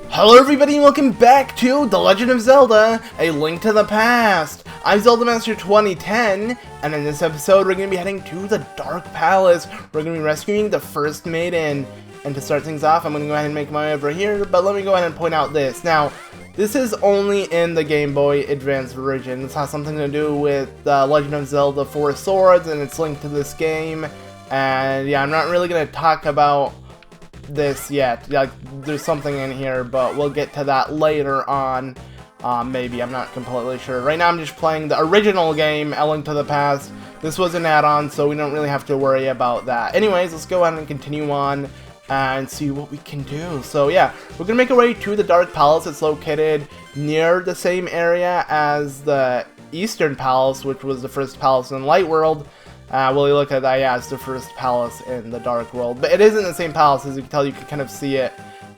Hello everybody and welcome back to The Legend of Zelda, A Link to the Past. I'm Zelda-master 2010, and in this episode we're going to be heading to the Dark Palace. We're going to be rescuing the first Maiden. And to start things off, I'm going to go ahead and make my way over here, but let me go ahead and point out this. Now, this is only in the Game Boy Advance version. This has something to do with Legend of Zelda 4 Swords and its link to this game. And yeah, I'm not really going to talk about this yet. Like, there's something in here, but we'll get to that later on. Maybe, I'm not completely sure. Right now I'm just playing the original game, A Link to the Past. This was an add-on, so we don't really have to worry about that. Anyways, let's go ahead and continue on and see what we can do. So yeah, we're gonna make our way to the Dark Palace. It's located near the same area as the Eastern Palace, which was the first palace in Light World. Well, you look at that, yeah, it's the first palace in the Dark World. But it isn't the same palace, as you can tell. You can kind of see it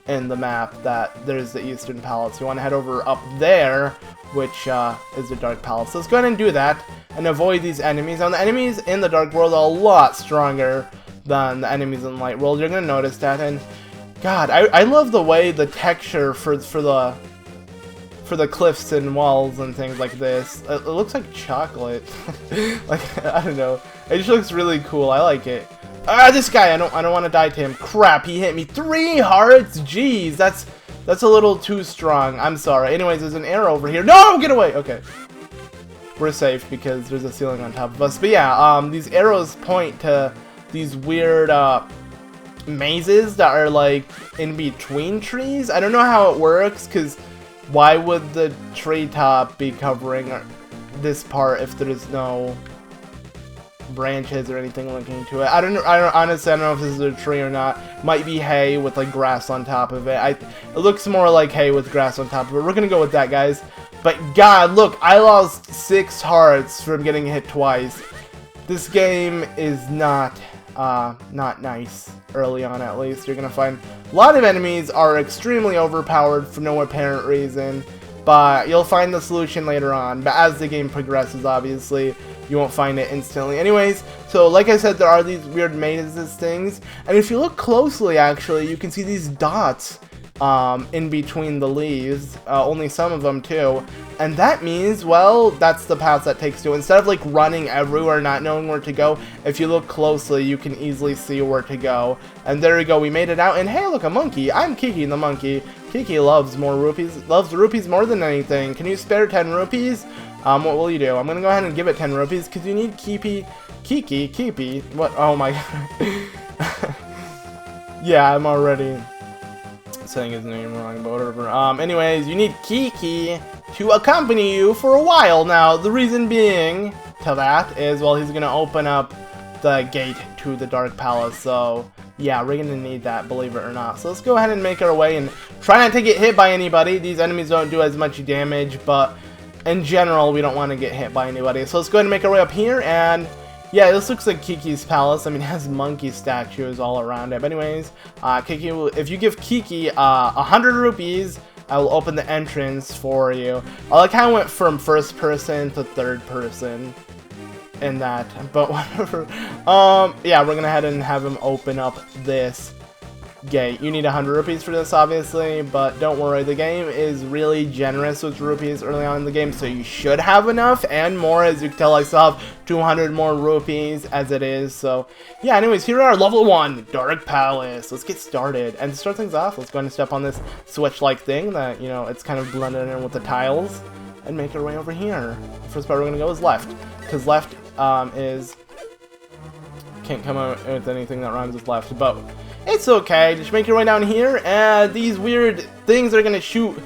in the map that there's the Eastern Palace. You want to head over up there, which is the Dark Palace. So let's go ahead and do that and avoid these enemies. Now, the enemies in the Dark World are a lot stronger than the enemies in Light World. You're going to notice that. And God, I love the way the texture for the cliffs and walls and things like this. It looks like chocolate. Like, I don't know. It just looks really cool. I like it. Ah, this guy! I don't want to die to him. Crap! He hit me 3 hearts. Jeez, that's a little too strong. I'm sorry. Anyways, there's an arrow over here. No, get away. Okay, we're safe because there's a ceiling on top of us. But yeah, these arrows point to these weird mazes that are like in between trees. I don't know how it works, because why would the treetop be covering this part if there's no branches or anything linking to it? I don't honestly, I don't know if this is a tree or not. Might be hay with like grass on top of it. It looks more like hay with grass on top of it. We're gonna go with that, guys. But God, look, I lost 6 hearts from getting hit twice. This game is not nice early on, at least. You're gonna find a lot of enemies are extremely overpowered for no apparent reason, but you'll find the solution later on. But as the game progresses, obviously, you won't find it instantly. Anyways, so like I said, there are these weird mazes things, and if you look closely, actually, you can see these dots in between the leaves, only some of them too, and that means, well, that's the path that takes you. Instead of like running everywhere not knowing where to go, if you look closely you can easily see where to go. And there we go, we made it out. And hey, look, a monkey. I'm Kiki the monkey. Kiki loves rupees more than anything. Can you spare 10 rupees? What will you do? I'm gonna go ahead and give it 10 rupees because you need Kiki, what? Oh my god. Yeah, I'm already saying his name wrong, but whatever. Anyways, you need Kiki to accompany you for a while. Now, the reason being to that is, well, he's gonna open up the gate to the Dark Palace, so yeah, we're gonna need that, believe it or not. So let's go ahead and make our way and try not to get hit by anybody. These enemies don't do as much damage, but in general, we don't want to get hit by anybody. So let's go ahead and make our way up here, and yeah, this looks like Kiki's palace. I mean, it has monkey statues all around it. But anyways, Kiki if you give Kiki 100 rupees, I will open the entrance for you. I like how I went from first person to third person in that, but whatever. Yeah, we're gonna head and have him open up this gate. You need 100 rupees for this, obviously, but don't worry, the game is really generous with rupees early on in the game, so you should have enough and more. As you can tell, I still have 200 more rupees as it is. So yeah, anyways, here are level 1 Dark Palace. Let's get started. And to start things off, let's go ahead and step on this switch like thing that, you know, it's kind of blended in with the tiles, and make our way over here. The first part we're gonna go is left, because left is, can't come out with anything that rhymes with left, but it's okay. Just make your way down here, and these weird things are gonna shoot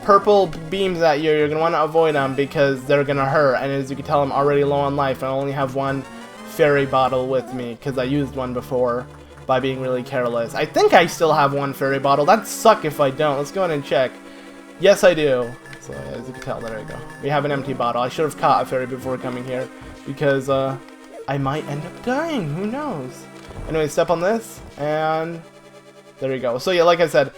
purple beams at you. You're gonna want to avoid them because they're gonna hurt. And as you can tell, I'm already low on life. I only have 1 fairy bottle with me because I used one before by being really careless. I think I still have 1 fairy bottle. That'd suck if I don't. Let's go ahead and check. Yes, I do. So as you can tell, there we go. We have an empty bottle. I should have caught a fairy before coming here because I might end up dying. Who knows? Anyway, step on this, and there we go. So yeah, like I said,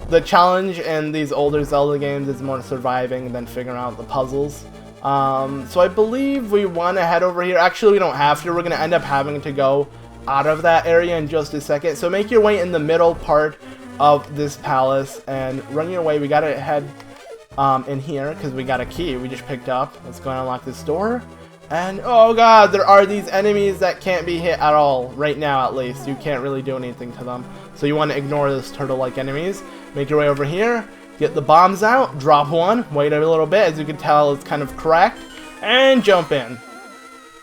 the challenge in these older Zelda games is more surviving than figuring out the puzzles. So I believe we want to head over here. Actually, we don't have to. We're going to end up having to go out of that area in just a second. So make your way in the middle part of this palace and run your way. We got to head in here because we got a key we just picked up. Let's go and unlock this door. And oh god, there are these enemies that can't be hit at all. Right now, at least. You can't really do anything to them. So you want to ignore those turtle-like enemies. Make your way over here. Get the bombs out. Drop one. Wait a little bit. As you can tell, it's kind of cracked. And jump in.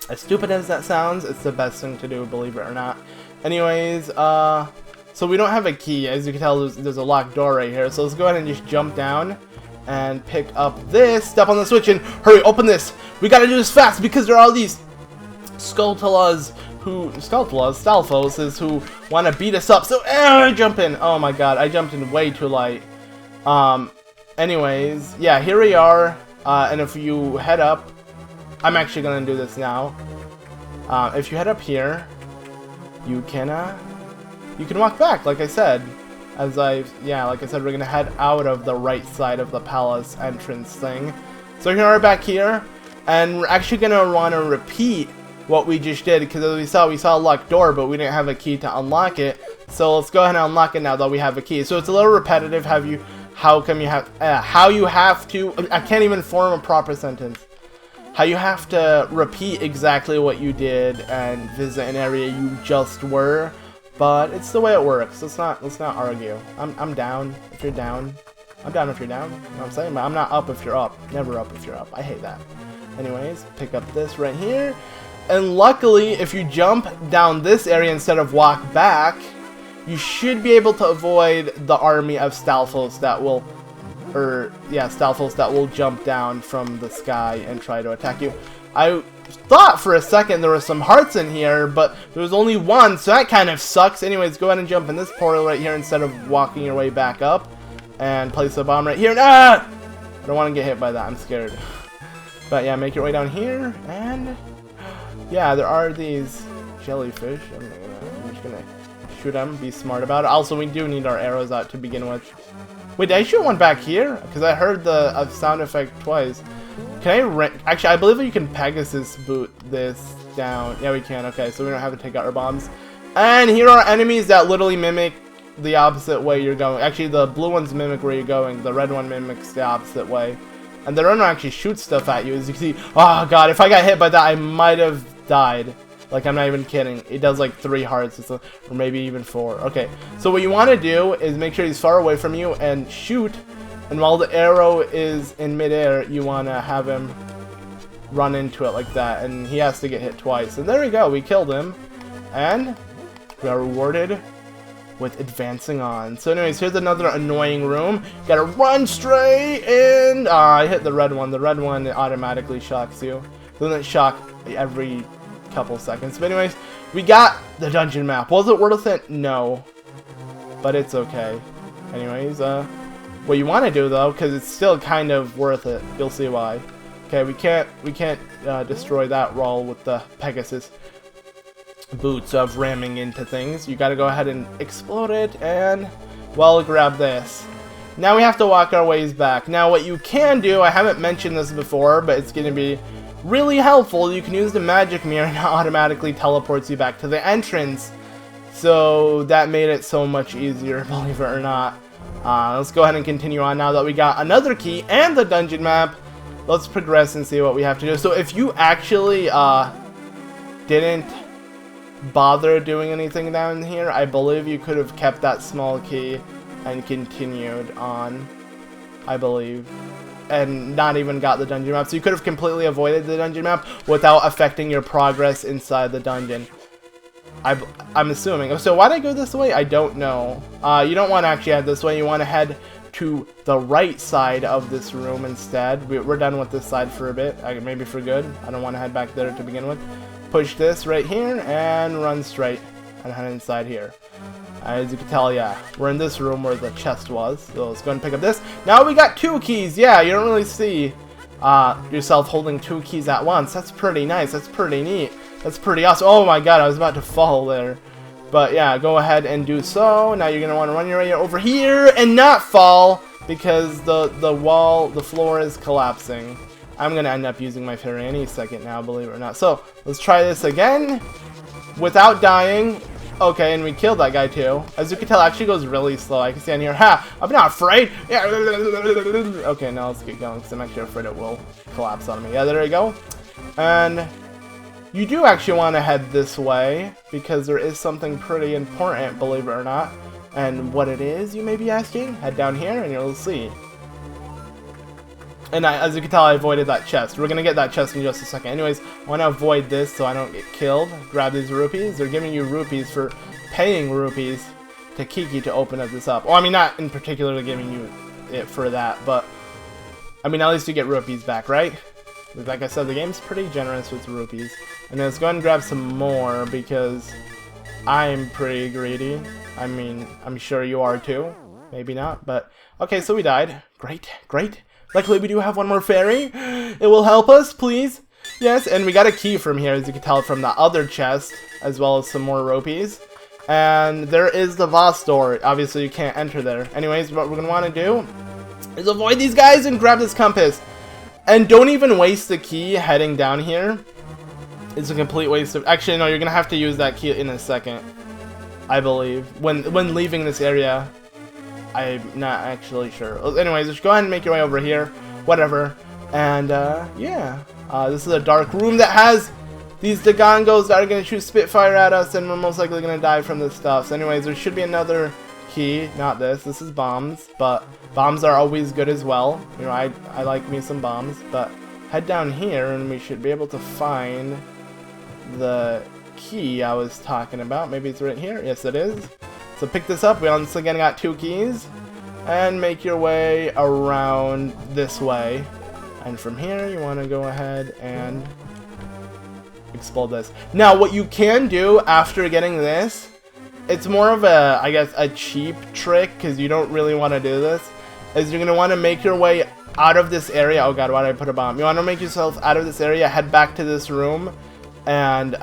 As stupid as that sounds, it's the best thing to do, believe it or not. Anyways, so we don't have a key. As you can tell, there's a locked door right here. So let's go ahead and just jump down and pick up this. Step on the switch and hurry, open this. We gotta do this fast because there are all these Stalfos who want to beat us up. So, jump in. Oh my god, I jumped in way too late. Anyways, yeah, here we are. And if you head up, I'm actually gonna do this now. If you head up here, you can walk back, like I said. Like I said, we're gonna head out of the right side of the palace entrance thing. So here we are back here, and we're actually gonna want to repeat what we just did because as we saw a locked door, but we didn't have a key to unlock it. So let's go ahead and unlock it now that we have a key. So it's a little repetitive. How you have to? I can't even form a proper sentence. How you have to repeat exactly what you did and visit an area you just were, but it's the way it works. Let's not argue. I'm down if you're down. I'm down if you're down. You know what I'm saying? But I'm not up if you're up. Never up if you're up. I hate that. Anyways, pick up this right here. And luckily, if you jump down this area instead of walk back, you should be able to avoid the army of Stalfos that will jump down from the sky and try to attack you. I thought for a second there were some hearts in here, but there was only one, so that kind of sucks. Anyways, go ahead and jump in this portal right here instead of walking your way back up. And place a bomb right here. I don't want to get hit by that. I'm scared. But yeah, make your way down here. And yeah, there are these jellyfish. I'm just going to shoot them. Be smart about it. Also, we do need our arrows out to begin with. Wait, did I shoot one back here? Because I heard the sound effect twice. Can I actually, I believe that you can Pegasus boot this down. Yeah, we can. Okay, so we don't have to take out our bombs. And here are enemies that literally mimic the opposite way you're going. Actually, the blue ones mimic where you're going. The red one mimics the opposite way. And the red one actually shoots stuff at you. As you can see, oh god, if I got hit by that, I might have died. Like, I'm not even kidding. It does like 3 hearts, or maybe even 4. Okay, so what you want to do is make sure he's far away from you and shoot. And while the arrow is in midair, you want to have him run into it like that. And he has to get hit twice. And there we go, we killed him. And we are rewarded with advancing on. So anyways, here's another annoying room. You gotta run straight in. I hit the red one. The red one, it automatically shocks you. Doesn't shock every couple seconds. But anyways, we got the dungeon map. Was it worth it? No. But it's okay. Anyways, what you want to do though, because it's still kind of worth it. You'll see why. Okay, we can't destroy that wall with the Pegasus boots of ramming into things. You gotta go ahead and explode it, and well, grab this. Now we have to walk our ways back. Now what you can do, I haven't mentioned this before, but it's gonna be really helpful. You can use the magic mirror and it automatically teleports you back to the entrance. So that made it so much easier, believe it or not. Let's go ahead and continue on now that we got another key and the dungeon map. Let's progress and see what we have to do. So if you actually didn't bother doing anything down here, I believe you could have kept that small key and continued on, I believe, and not even got the dungeon map. So you could have completely avoided the dungeon map without affecting your progress inside the dungeon. I'm assuming. So why'd I go this way? I don't know. You don't want to actually head this way. You want to head to the right side of this room instead. We're done with this side for a bit, maybe for good. I don't want to head back there to begin with. Push this right here and run straight and head inside here. As you can tell, yeah, we're in this room where the chest was. So let's go and pick up this. Now we got 2 keys. Yeah, you don't really see yourself holding 2 keys at once. That's pretty nice. That's pretty neat. That's pretty awesome. Oh my god, I was about to fall there. But yeah, go ahead and do so. Now you're going to want to run your way over here and not fall because the floor is collapsing. I'm gonna end up using my fairy any second now, believe it or not. So, let's try this again, without dying. Okay, and we killed that guy too. As you can tell, it actually goes really slow. I can stand here. Ha! I'm not afraid! Yeah. Okay, now let's get going, because I'm actually afraid it will collapse on me. Yeah, there we go. And you do actually want to head this way, because there is something pretty important, believe it or not. And what it is, you may be asking? Head down here, and you'll see. And as you can tell, I avoided that chest. We're going to get that chest in just a second. Anyways, I want to avoid this so I don't get killed. Grab these rupees. They're giving you rupees for paying rupees to Kiki to open this up. Well, I mean, not in particular giving you it for that, but I mean, at least you get rupees back, right? Like I said, the game's pretty generous with rupees. And let's go ahead and grab some more because I'm pretty greedy. I mean, I'm sure you are too. Maybe not, but okay, so we died. Great, great. Luckily, we do have one more fairy. It will help us, please. Yes, and we got a key from here, as you can tell from the other chest, as well as some more rupees. And there is the Voss door. Obviously, you can't enter there. Anyways, what we're going to want to do is avoid these guys and grab this compass. And don't even waste the key heading down here. It's a complete waste of... Actually, no, you're going to have to use that key in a second, I believe. When leaving this area. I'm not actually sure. Anyways, just go ahead and make your way over here. Whatever. And, yeah. This is a dark room that has these Dagongos that are going to shoot Spitfire at us, and we're most likely going to die from this stuff. So anyways, there should be another key. Not this. This is bombs. But bombs are always good as well. You know, I like me some bombs. But head down here, and we should be able to find the key I was talking about. Maybe it's right here. Yes, it is. So pick this up. We once again got 2 keys. And make your way around this way. And from here, you want to go ahead and explode this. Now, what you can do after getting this, it's more of a, I guess, a cheap trick, because you don't really want to do this, is you're going to want to make your way out of this area. Oh god, why did I put a bomb? You want to make yourself out of this area, head back to this room, and,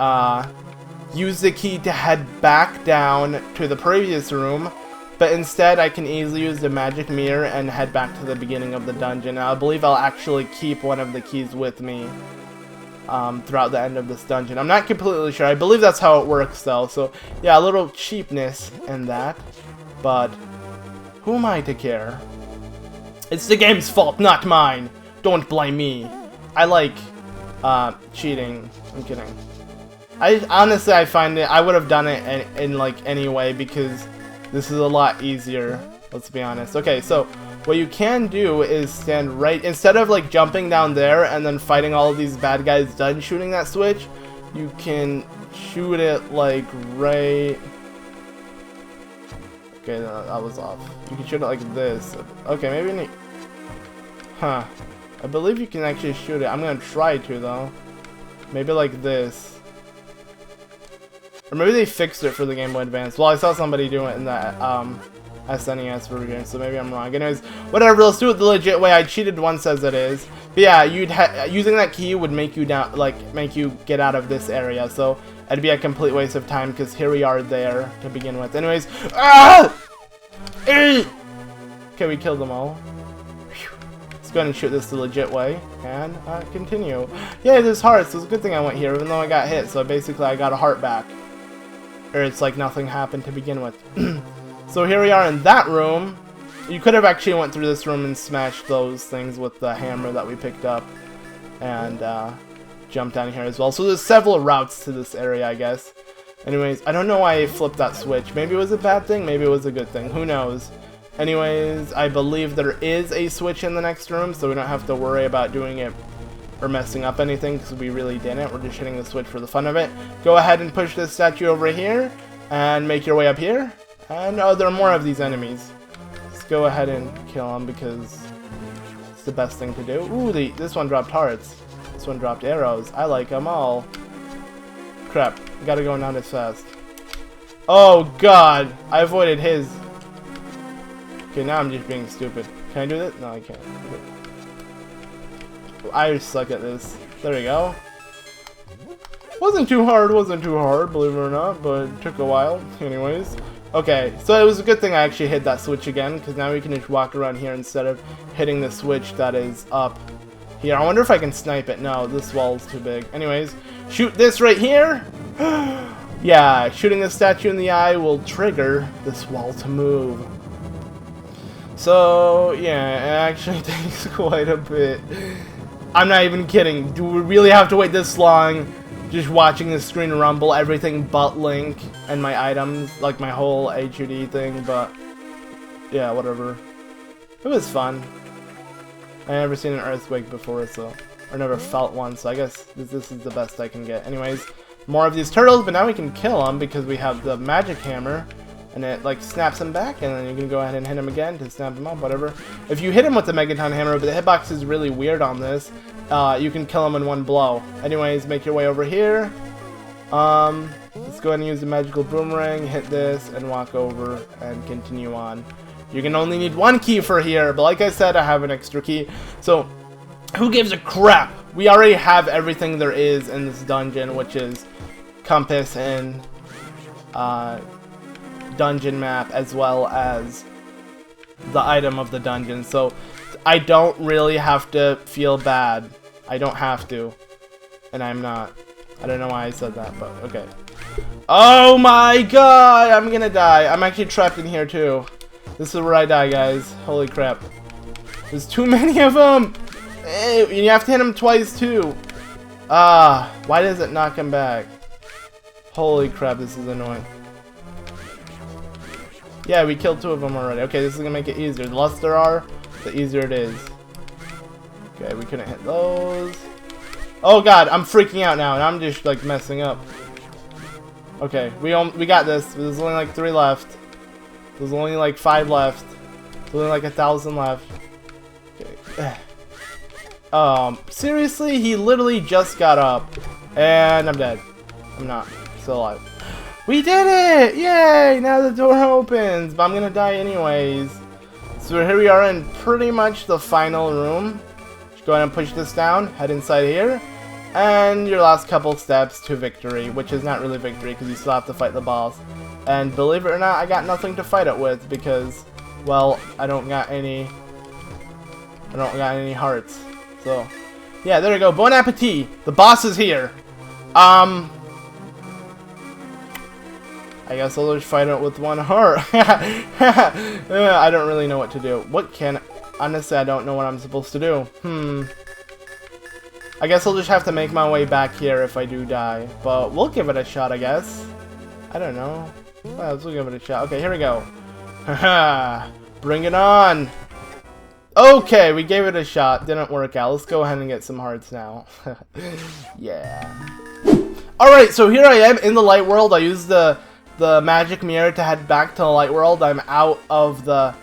use the key to head back down to the previous room, but instead I can easily use the magic mirror and head back to the beginning of the dungeon. I believe I'll actually keep one of the keys with me throughout the end of this dungeon. I'm not completely sure. I believe that's how it works though, so yeah, a little cheapness in that, but who am I to care? It's the game's fault, not mine. Don't blame me. I like cheating. I'm kidding. Honestly, I find it, I would have done it in like any way, because this is a lot easier, let's be honest. Okay, so what you can do is stand right, instead of like jumping down there and then fighting all of these bad guys done shooting that switch, you can shoot it like right... Okay, no, that was off. You can shoot it like this. Okay, maybe... Huh. I believe you can actually shoot it. I'm gonna try to though. Maybe like this. Or maybe they fixed it for the Game Boy Advance. Well, I saw somebody do it in the SNES version, so maybe I'm wrong. Anyways, whatever, let's do it the legit way. I cheated once as it is. But yeah, using that key would make you down, make you get out of this area. So it'd be a complete waste of time, because here we are there to begin with. Anyways, okay, we killed them all. Let's go ahead and shoot this the legit way, and continue. Yeah, there's hearts. It's a good thing I went here, even though I got hit. So basically, I got a heart back. Or it's like nothing happened to begin with. So here we are in that room. You could have actually went through this room and smashed those things with the hammer that we picked up. And jumped down here as well. So there's several routes to this area, I guess. Anyways, I don't know why I flipped that switch. Maybe it was a bad thing, maybe it was a good thing. Who knows? Anyways, I believe there is a switch in the next room, so we don't have to worry about doing it or messing up anything, because we really didn't. We're just hitting the switch for the fun of it. Go ahead and push this statue over here and make your way up here. And there are more of these enemies. Let's go ahead and kill them, because it's the best thing to do. Ooh, this one dropped hearts. This one dropped arrows. I like them all. Crap, I gotta go not as fast. Oh god, I avoided his. Okay, now I'm just being stupid. Can I do that? No, I can't. I suck at this. There we go. Wasn't too hard, believe it or not, but it took a while. Anyways. Okay, so it was a good thing I actually hit that switch again, because now we can just walk around here instead of hitting the switch that is up here. I wonder if I can snipe it. No, this wall's too big. Anyways, shoot this right here. Yeah, shooting the statue in the eye will trigger this wall to move. So, yeah, it actually takes quite a bit. I'm not even kidding. Do we really have to wait this long just watching the screen rumble everything but Link and my items, like my whole HUD thing? But, yeah, whatever. It was fun. I've never seen an earthquake before, so... Or never felt one, so I guess this is the best I can get. Anyways, more of these turtles, but now we can kill them because we have the magic hammer. And it, like, snaps them back, and then you can go ahead and hit him again to snap him up, whatever. If you hit him with the Megaton hammer, but the hitbox is really weird on this, you can kill him in one blow. Anyways, make your way over here. Let's go ahead and use the magical boomerang, hit this, and walk over, and continue on. You can only need one key for here, but like I said, I have an extra key. So, who gives a crap? We already have everything there is in this dungeon, which is compass and, dungeon map, as well as the item of the dungeon, so I don't really have to feel bad. I don't have to, and I'm not. I don't know why I said that, but okay. Oh my god, I'm gonna die. I'm actually trapped in here too. This is where I die, guys. Holy crap. There's too many of them. You have to hit them twice too. Why does it knock him back? Holy crap, this is annoying. Yeah, we killed 2 of them already. Okay, this is gonna make it easier. The less there are, the easier it is. Okay, we couldn't hit those. Oh god, I'm freaking out now, and I'm just like messing up. Okay, we got this. There's only like 3 left. There's only like 5 left. There's only like 1,000 left. Okay. Seriously, he literally just got up, and I'm dead. I'm not. Still alive. We did it! Yay! Now the door opens, but I'm gonna die anyways. So here we are in pretty much the final room. Just go ahead and push this down, head inside here, and your last couple steps to victory, which is not really victory because you still have to fight the boss. And believe it or not, I got nothing to fight it with because, well, I don't got any hearts. So, yeah, there we go. Bon appetit! The boss is here. I guess I'll just fight it with 1 heart. I don't really know what to do. Honestly, I don't know what I'm supposed to do. I guess I'll just have to make my way back here if I do die. But we'll give it a shot, I guess. I don't know. Well, let's give it a shot. Okay, here we go. Haha! Bring it on! Okay, we gave it a shot. Didn't work out. Let's go ahead and get some hearts now. Yeah. Alright, so here I am in the light world. I used the magic mirror to head back to the light world. I'm out of the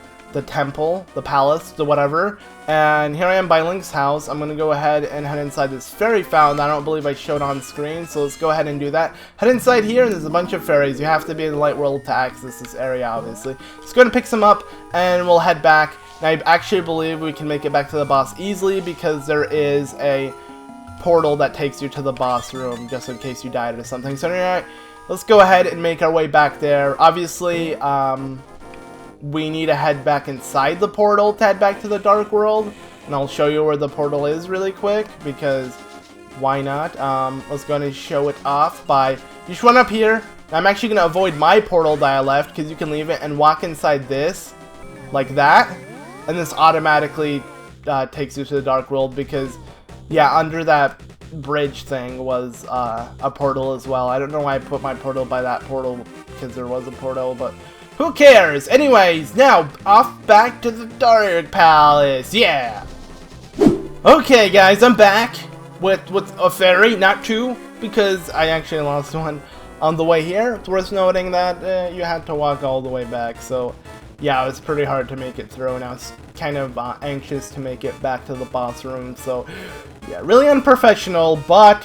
temple, the palace, the whatever, and here I am by Link's house. I'm gonna go ahead and head inside this fairy fountain. I don't believe I showed on screen, so let's go ahead and do that. Head inside here, and there's a bunch of fairies. You have to be in the light world to access this area, obviously. Let's go ahead and pick some up, and we'll head back. And I actually believe we can make it back to the boss easily because there is a portal that takes you to the boss room, just in case you died or something. So anyway, let's go ahead and make our way back there. Obviously, we need to head back inside the portal to head back to the Dark World. And I'll show you where the portal is really quick, because why not? Let's go ahead and show it off by... You just run up here. I'm actually going to avoid my portal that I left, because you can leave it and walk inside this, like that. And this automatically takes you to the Dark World, because, yeah, under that bridge thing was a portal as well. I don't know why I put my portal by that portal, because there was a portal, but who cares? Anyways, now off back to the Dark Palace. Yeah. Okay, guys, I'm back with a fairy, not 2, because I actually lost one on the way here. It's worth noting that you had to walk all the way back, so yeah, it was pretty hard to make it through, and I was kind of anxious to make it back to the boss room, so yeah, really unprofessional, but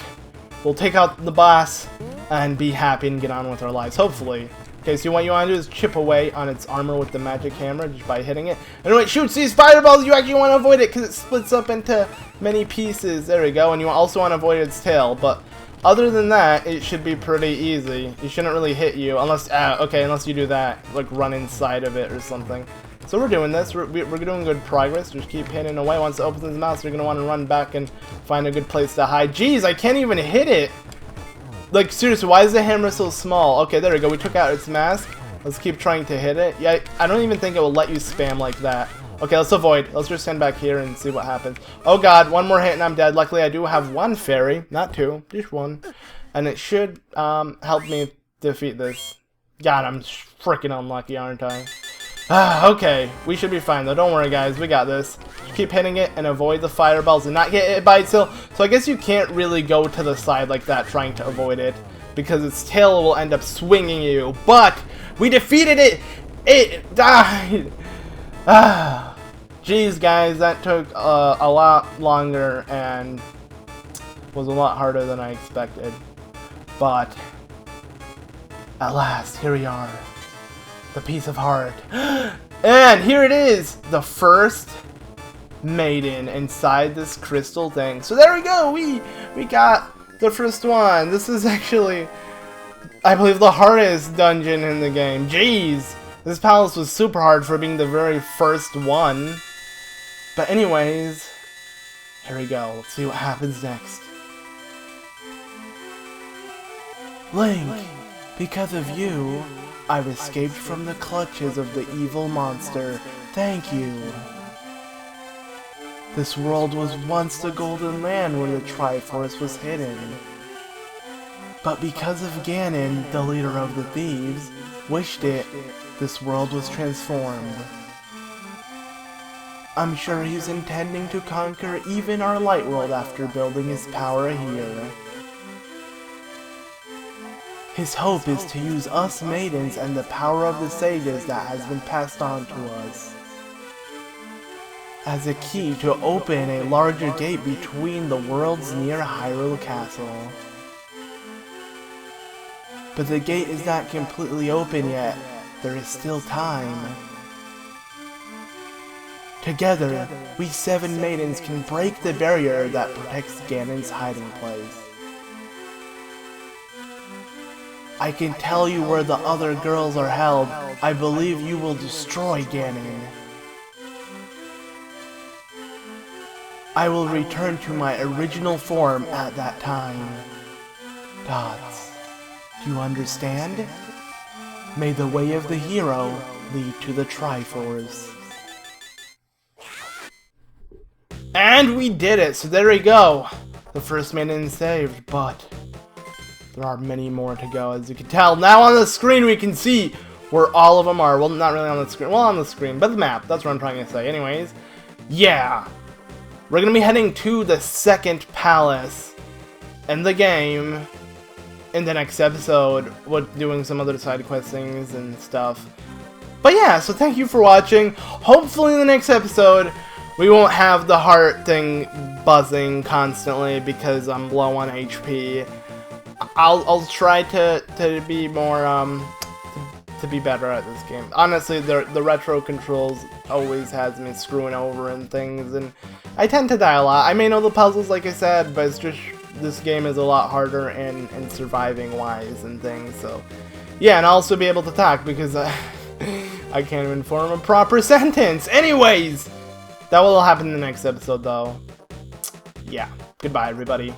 we'll take out the boss and be happy and get on with our lives, hopefully. Okay, so what you want to do is chip away on its armor with the magic hammer just by hitting it. And when it shoots these fireballs, you actually want to avoid it because it splits up into many pieces. There we go, and you also want to avoid its tail, but other than that, it should be pretty easy. It shouldn't really hit you unless, unless you do that, like run inside of it or something. So we're doing this. We're doing good progress. Just keep hitting away. Once it opens his mouth, you're gonna want to run back and find a good place to hide. Jeez, I can't even hit it. Like seriously, why is the hammer so small? Okay, there we go. We took out its mask. Let's keep trying to hit it. Yeah, I don't even think it will let you spam like that. Okay, let's avoid. Let's just stand back here and see what happens. Oh god, one more hit and I'm dead. Luckily, I do have one fairy, not two, just one, and it should help me defeat this. God, I'm freaking unlucky, aren't I? Okay, we should be fine though. Don't worry, guys. We got this. Just keep hitting it and avoid the fireballs and not get hit by its tail. So I guess you can't really go to the side like that trying to avoid it because its tail will end up swinging you. But we defeated it. It died. Jeez, guys, that took a lot longer and was a lot harder than I expected. But at last, here we are. The piece of heart. And here it is! The first Maiden inside this crystal thing. So there we go! We got the first one. This is actually, I believe, the hardest dungeon in the game. Jeez! This palace was super hard for being the very first one. But anyways, here we go. Let's see what happens next. Link, because of you, I've escaped from the clutches of the evil monster. Thank you. This world was once the golden land where the Triforce was hidden. But because of Ganon, the leader of the thieves, wished it, this world was transformed. I'm sure he's intending to conquer even our light world after building his power here. His hope is to use us maidens and the power of the sages that has been passed on to us as a key to open a larger gate between the worlds near Hyrule Castle. But the gate is not completely open yet. There is still time. Together, we 7 maidens can break the barrier that protects Ganon's hiding place. I can tell you where the other girls are held. I believe you will destroy Ganon. I will return to my original form at that time. Dots, do you understand? May the way of the hero lead to the Triforce. And we did it! So there we go! The first maiden saved, but there are many more to go, as you can tell. Now on the screen we can see where all of them are. Well, not really on the screen. Well, on the screen, but the map. That's what I'm trying to say. Anyways, yeah. We're going to be heading to the second palace in the game in the next episode, with doing some other side quest things and stuff. But yeah, so thank you for watching. Hopefully in the next episode, we won't have the heart thing buzzing constantly because I'm low on HP. I'll try to be more to be better at this game. Honestly, the retro controls always has me screwing over and things, and I tend to die a lot. I may know the puzzles, like I said, but it's just this game is a lot harder in surviving wise and things. So yeah, and I'll also be able to talk because I can't even form a proper sentence. Anyways, that will happen in the next episode, though. Yeah, goodbye, everybody.